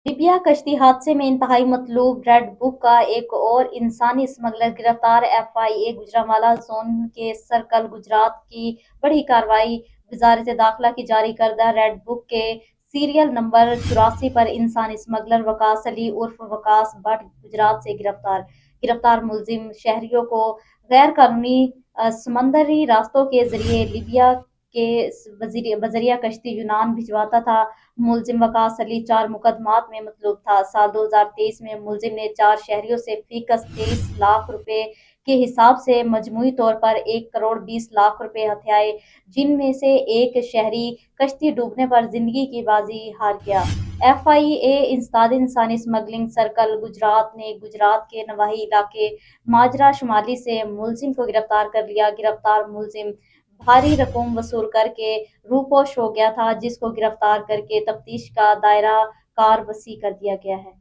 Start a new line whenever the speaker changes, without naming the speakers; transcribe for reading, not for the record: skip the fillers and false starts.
लिबिया कश्ती हादसे में इंतहाई मतलूब रेड बुक का एक और इंसानी स्मगलर गिरफ्तार। FIA गुजरांवाला जोन के सर्कल गुजरात की बड़ी कार्रवाई। वजारत दाखिला की जारी करदा रेड बुक के सीरियल नंबर 84 पर इंसानी स्मगलर वकास अली उर्फ वकास भट्ट गुजरात से गिरफ्तार मुलजिम शहरियों को गैर कानूनी समंदरी रास्तों के जरिए लिबिया के बजरिया कश्ती यूनान भिजवाता था। मुलजिम वकास अली 4 मुकदमात में मतलूब था। साल 2023 में मुलजिम ने 4 शहरियों से फीकस 23 लाख रुपए के हिसाब से मजमूई तौर पर 1 करोड़ 20 लाख रुपए हथियाए, जिनमें से एक शहरी कश्ती डूबने पर जिंदगी की बाजी हार गया। FIA इंसदाद इंसानी स्मगलिंग सर्कल गुजरात ने गुजरात के नवाही इलाके माजरा शुमाली से मुलजिम को गिरफ्तार कर लिया। गिरफ्तार मुलजिम भारी रकम वसूल करके रूपोश हो गया था, जिसको गिरफ्तार करके तफ्तीश का दायरा कार वसी कर दिया गया है।